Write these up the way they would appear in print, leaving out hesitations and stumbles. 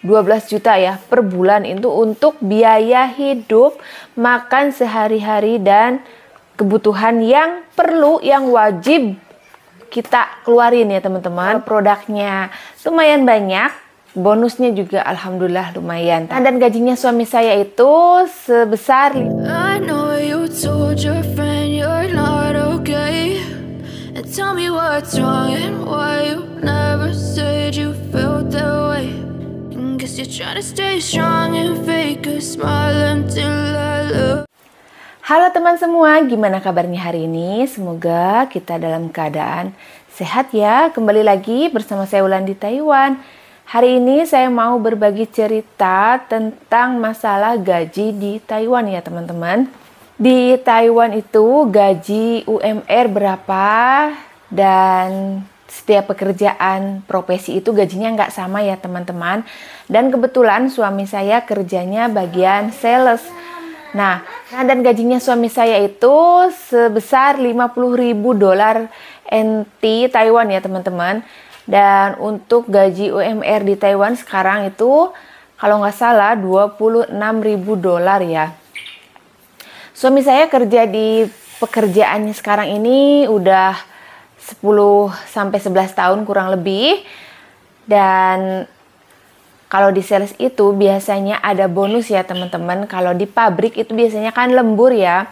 12 juta ya per bulan itu untuk biaya hidup, makan sehari-hari dan kebutuhan yang perlu, yang wajib kita keluarin ya teman-teman. Produknya lumayan banyak, bonusnya juga alhamdulillah lumayan. Dan gajinya suami saya itu sebesar I know you told your friend you're not okay, and tell me what's wrong and why you never said you felt that way. Guess you're trying to stay strong and fake a smile until I look. Halo teman semua, gimana kabarnya hari ini? Semoga kita dalam keadaan sehat ya. Kembali lagi bersama saya Wulan di Taiwan. Hari ini saya mau berbagi cerita tentang masalah gaji di Taiwan ya teman-teman. Di Taiwan itu gaji UMR berapa, dan setiap pekerjaan profesi itu gajinya nggak sama ya teman-teman. Dan kebetulan suami saya kerjanya bagian sales. Nah, dan gajinya suami saya itu sebesar 50.000 dolar NT Taiwan ya teman-teman. Dan untuk gaji UMR di Taiwan sekarang itu kalau nggak salah 26.000 dolar ya. Suami saya kerja di pekerjaannya sekarang ini udah 10-11 tahun kurang lebih. Dan kalau di sales itu biasanya ada bonus ya teman-teman. Kalau di pabrik itu biasanya kan lembur ya.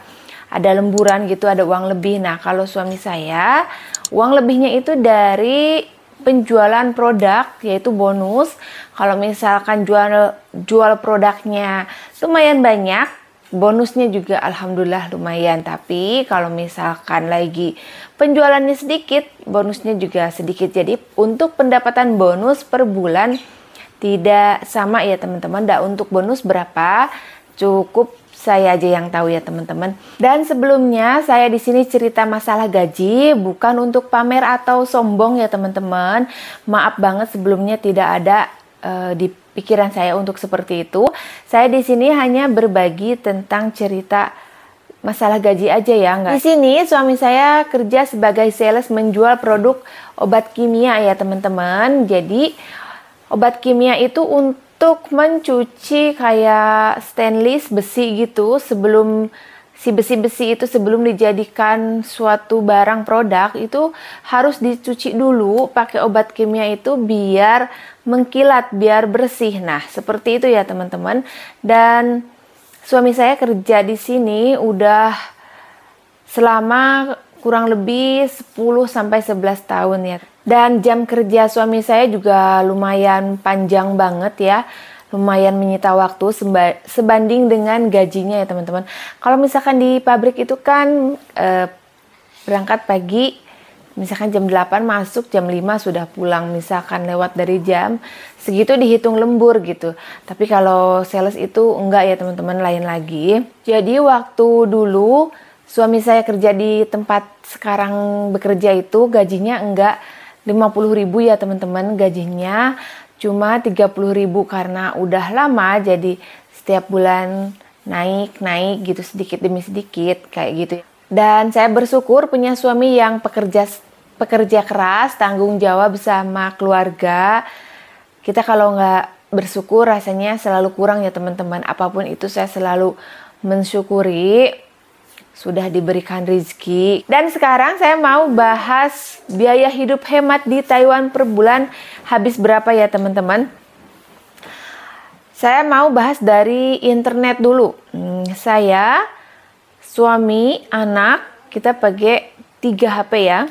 Ada lemburan gitu, ada uang lebih. Nah, kalau suami saya, uang lebihnya itu dari penjualan produk, yaitu bonus. Kalau misalkan jual produknya lumayan banyak, bonusnya juga alhamdulillah lumayan. Tapi kalau misalkan lagi penjualannya sedikit, bonusnya juga sedikit. Jadi untuk pendapatan bonus per bulan tidak sama ya teman-teman. Untuk bonus berapa cukup saya aja yang tahu ya teman-teman. Dan sebelumnya saya di sini cerita masalah gaji bukan untuk pamer atau sombong ya teman-teman. Maaf banget sebelumnya tidak ada di pikiran saya untuk seperti itu. Saya di sini hanya berbagi tentang cerita masalah gaji aja ya, enggak. Di sini suami saya kerja sebagai sales menjual produk obat kimia ya teman-teman. Jadi obat kimia itu untuk mencuci kayak stainless besi gitu, sebelum si besi-besi itu sebelum dijadikan suatu barang produk itu harus dicuci dulu pakai obat kimia itu biar mengkilat, biar bersih. Nah, seperti itu ya teman-teman. Dan suami saya kerja di sini udah selama kurang lebih 10-11 tahun ya. Dan jam kerja suami saya juga lumayan panjang banget ya. Lumayan menyita waktu sebanding dengan gajinya ya teman-teman. Kalau misalkan di pabrik itu kan berangkat pagi, misalkan jam 8 masuk, jam 5 sudah pulang. Misalkan lewat dari jam segitu dihitung lembur gitu. Tapi kalau sales itu enggak ya teman-teman, lain lagi. Jadi waktu dulu suami saya kerja di tempat sekarang bekerja itu gajinya enggak 50.000 ya teman-teman, gajinya cuma 30.000 karena udah lama jadi setiap bulan naik gitu sedikit demi sedikit kayak gitu. Dan saya bersyukur punya suami yang pekerja keras, tanggung jawab sama keluarga. Kita kalau nggak bersyukur rasanya selalu kurang ya teman-teman. Apapun itu saya selalu mensyukuri sudah diberikan rezeki. Dan sekarang saya mau bahas biaya hidup hemat di Taiwan per bulan habis berapa ya teman-teman. Saya mau bahas dari internet dulu. Saya, suami, anak, kita pakai 3 HP ya.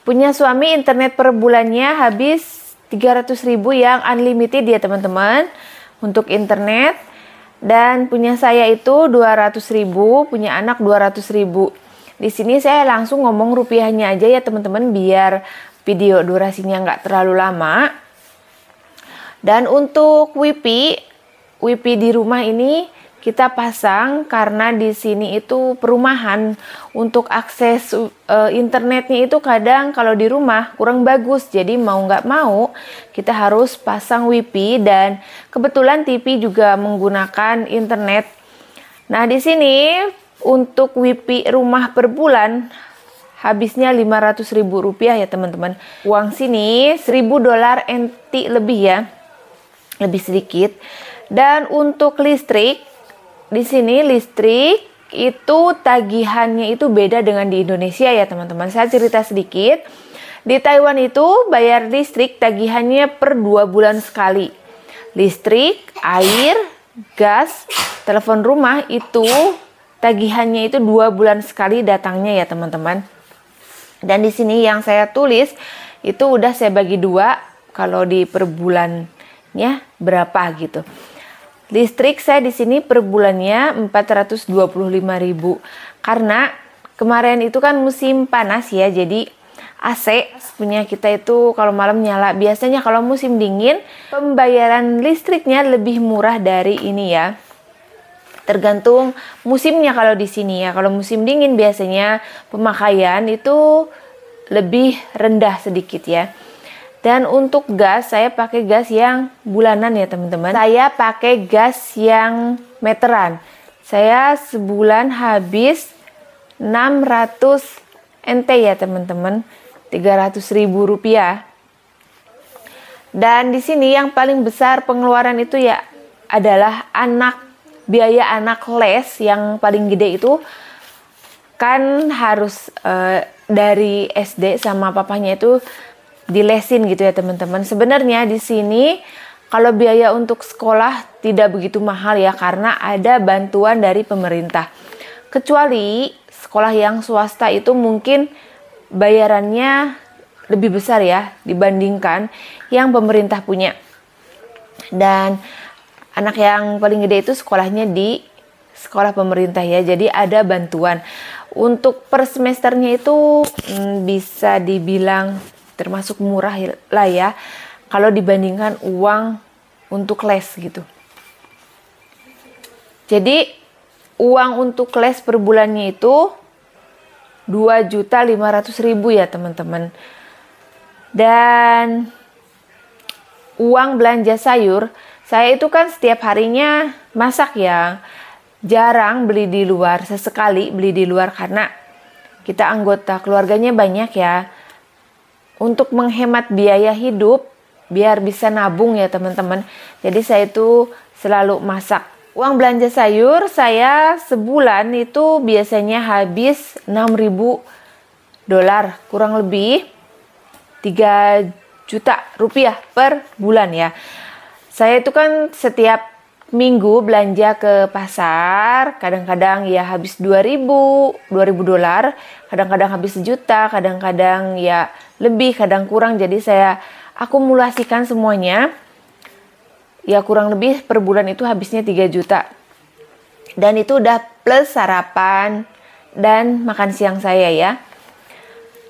Punya suami internet per bulannya habis 300.000 yang unlimited ya teman-teman untuk internet. Dan punya saya itu 200.000, punya anak 200.000. Di sini saya langsung ngomong rupiahnya aja ya teman-teman biar video durasinya nggak terlalu lama. Dan untuk WiFi di rumah ini kita pasang karena di sini itu perumahan. Untuk akses internetnya itu kadang kalau di rumah kurang bagus. Jadi mau nggak mau kita harus pasang WiFi, dan kebetulan TV juga menggunakan internet. Nah, di sini untuk WiFi rumah per bulan habisnya 500.000 rupiah ya teman-teman. Uang sini 1.000 dolar NT lebih ya. lebih sedikit. Dan untuk listrik, di sini listrik itu tagihannya itu beda dengan di Indonesia ya teman-teman. Saya cerita sedikit. Di Taiwan itu bayar listrik tagihannya per 2 bulan sekali. Listrik, air, gas, telepon rumah itu tagihannya itu 2 bulan sekali datangnya ya teman-teman. Dan di sini yang saya tulis itu udah saya bagi 2 kalau di per bulannya berapa gitu. Listrik saya di sini per bulannya 425.000 karena kemarin itu kan musim panas ya, jadi AC punya kita itu kalau malam nyala. Biasanya kalau musim dingin pembayaran listriknya lebih murah dari ini ya. Tergantung musimnya kalau di sini ya. Kalau musim dingin biasanya pemakaian itu lebih rendah sedikit ya. Dan untuk gas, saya pakai gas yang bulanan ya teman-teman. Saya pakai gas yang meteran. Saya sebulan habis 600 NT ya teman-teman. 300.000 rupiah. Dan di sini yang paling besar pengeluaran itu ya adalah biaya anak les yang paling gede itu kan harus dari SD sama papanya itu dilesin gitu ya teman-teman. Sebenarnya di sini kalau biaya untuk sekolah tidak begitu mahal ya karena ada bantuan dari pemerintah. Kecuali sekolah yang swasta itu mungkin bayarannya lebih besar ya dibandingkan yang pemerintah punya. Dan anak yang paling gede itu sekolahnya di sekolah pemerintah ya. Jadi ada bantuan. Untuk per semesternya itu bisa dibilang termasuk murah lah ya kalau dibandingkan uang untuk les gitu. Jadi uang untuk les per bulannya itu 2.500.000 ya teman-teman. Dan uang belanja sayur, saya itu kan setiap harinya masak ya. Jarang beli di luar, sesekali beli di luar karena kita anggota keluarganya banyak ya. Untuk menghemat biaya hidup, biar bisa nabung ya teman-teman. Jadi saya itu selalu masak. Uang belanja sayur saya sebulan itu biasanya habis 6.000 dolar, kurang lebih 3 juta rupiah per bulan ya. Saya itu kan setiap minggu belanja ke pasar, kadang-kadang ya habis 2.000 dolar, kadang-kadang habis 1 juta, kadang-kadang ya lebih, kadang kurang. Jadi saya akumulasikan semuanya. Ya kurang lebih per bulan itu habisnya 3 juta. Dan itu udah plus sarapan dan makan siang saya ya.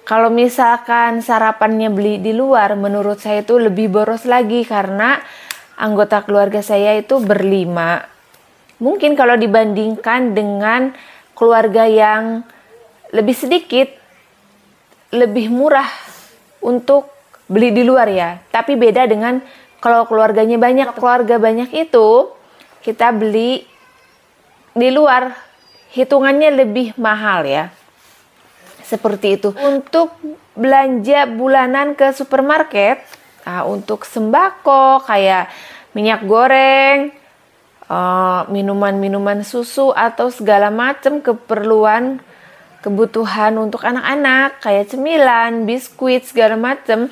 Kalau misalkan sarapannya beli di luar, menurut saya itu lebih boros lagi karena anggota keluarga saya itu berlima. Mungkin kalau dibandingkan dengan keluarga yang lebih sedikit, lebih murah untuk beli di luar ya. Tapi beda dengan kalau keluarganya banyak. Keluarga banyak itu kita beli di luar hitungannya lebih mahal ya. Seperti itu. Untuk belanja bulanan ke supermarket, untuk sembako kayak minyak goreng, minuman-minuman susu atau segala macam keperluan kebutuhan untuk anak-anak kayak cemilan, biskuit segala macam.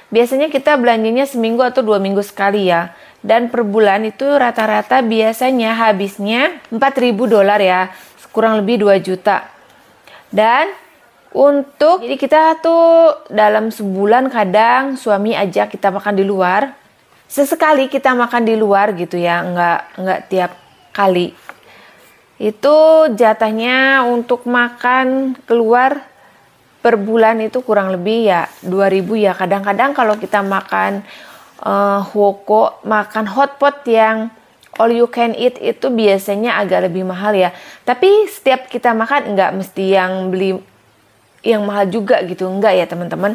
Biasanya kita belanjanya seminggu atau 2 minggu sekali ya. Dan per bulan itu rata-rata biasanya habisnya 4.000 dolar ya. Kurang lebih 2 juta. Dan jadi kita tuh dalam sebulan kadang suami ajak kita makan di luar. Sesekali kita makan di luar gitu ya, enggak tiap kali. Itu jatahnya untuk makan keluar per bulan itu kurang lebih ya 2.000 ya. Kadang-kadang kalau kita makan hoko, makan hotpot yang all you can eat itu biasanya agak lebih mahal ya. Tapi setiap kita makan enggak mesti yang beli yang mahal juga gitu, enggak ya teman-teman.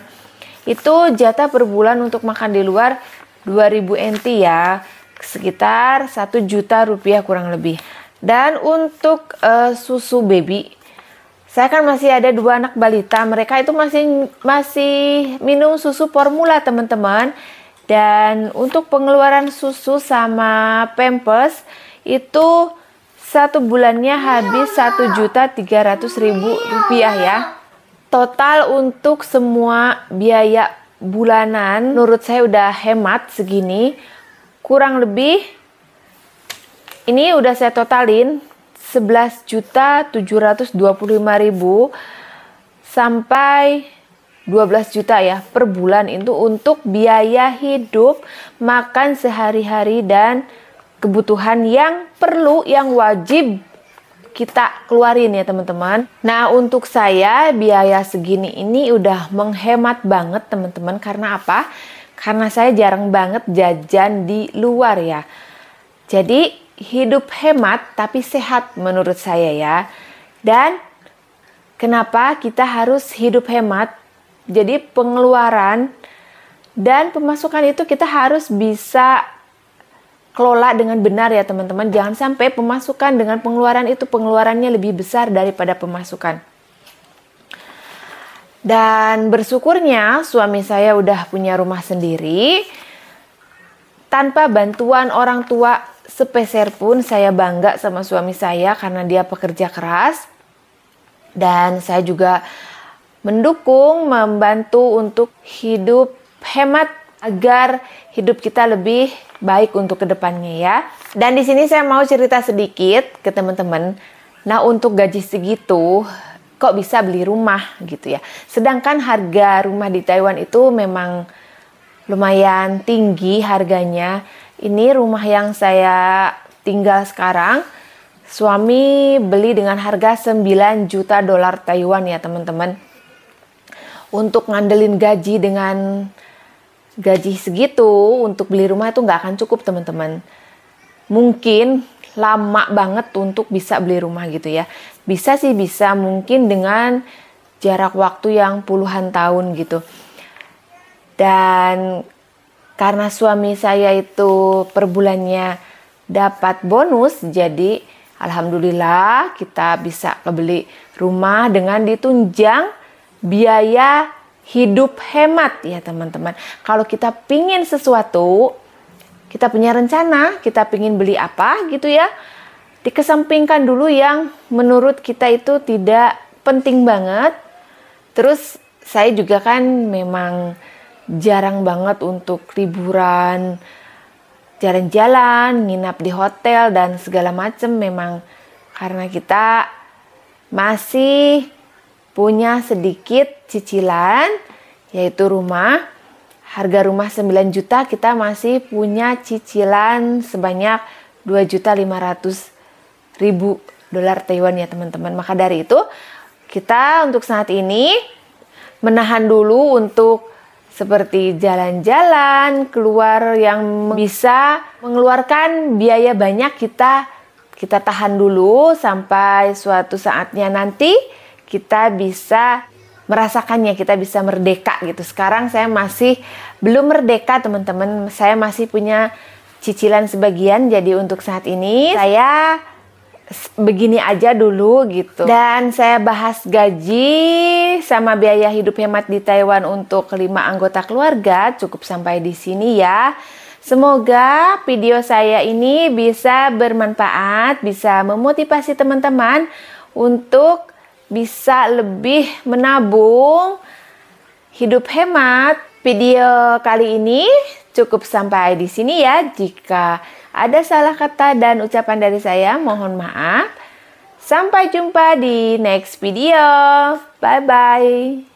Itu jatah per bulan untuk makan di luar 2.000 NT ya, sekitar 1 juta rupiah kurang lebih. Dan untuk susu baby, saya kan masih ada 2 anak balita, mereka itu masih minum susu formula teman-teman. Dan untuk pengeluaran susu sama pampers itu satu bulannya habis Rp1.300.000 ya. Total untuk semua biaya bulanan menurut saya udah hemat segini. Kurang lebih ini udah saya totalin 11.725.000 sampai 12 juta ya per bulan itu untuk biaya hidup, makan sehari-hari dan kebutuhan yang perlu, yang wajib kita keluarin ya teman-teman. Nah untuk saya biaya segini ini udah menghemat banget teman-teman. Karena apa? Karena saya jarang banget jajan di luar ya. Jadi hidup hemat tapi sehat menurut saya ya. Dan kenapa kita harus hidup hemat? Jadi pengeluaran dan pemasukan itu kita harus bisa kelola dengan benar ya teman-teman. Jangan sampai pemasukan dengan pengeluaran itu pengeluarannya lebih besar daripada pemasukan. Dan bersyukurnya suami saya udah punya rumah sendiri. Tanpa bantuan orang tua sepeser pun saya bangga sama suami saya karena dia pekerja keras. Dan saya juga mendukung, membantu untuk hidup hemat agar hidup kita lebih baik untuk kedepannya ya. Dan di sini saya mau cerita sedikit ke teman-teman. Nah untuk gaji segitu kok bisa beli rumah gitu ya. Sedangkan harga rumah di Taiwan itu memang lumayan tinggi harganya. Ini rumah yang saya tinggal sekarang, suami beli dengan harga 9 juta dolar Taiwan ya teman-teman. Untuk ngandelin gaji dengan gaji segitu untuk beli rumah itu nggak akan cukup teman-teman. Mungkin lama banget untuk bisa beli rumah gitu ya. Bisa sih bisa mungkin dengan jarak waktu yang puluhan tahun gitu. Dan karena suami saya itu per bulannya dapat bonus, jadi alhamdulillah kita bisa kebeli rumah dengan ditunjang biaya hidup hemat ya teman-teman. Kalau kita pingin sesuatu, kita punya rencana, kita pingin beli apa gitu ya, dikesampingkan dulu yang menurut kita itu tidak penting banget. Terus saya juga kan memang jarang banget untuk liburan, jalan-jalan, nginap di hotel dan segala macam, memang karena kita masih punya sedikit cicilan, yaitu rumah. Harga rumah 9 juta, kita masih punya cicilan sebanyak 2.500.000 dolar Taiwan ya teman-teman. Maka dari itu, kita untuk saat ini menahan dulu untuk seperti jalan-jalan, keluar yang bisa mengeluarkan biaya banyak, kita tahan dulu sampai suatu saatnya nanti kita bisa merasakannya, kita bisa merdeka gitu. Sekarang saya masih belum merdeka teman-teman, saya masih punya cicilan sebagian. Jadi untuk saat ini saya begini aja dulu gitu. Dan saya bahas gaji sama biaya hidup hemat di Taiwan untuk 5 anggota keluarga cukup sampai di sini ya. Semoga video saya ini bisa bermanfaat, bisa memotivasi teman-teman untuk bisa lebih menabung, hidup hemat. Video kali ini cukup sampai di sini ya. Jika ada salah kata dan ucapan dari saya, mohon maaf. Sampai jumpa di next video. Bye-bye.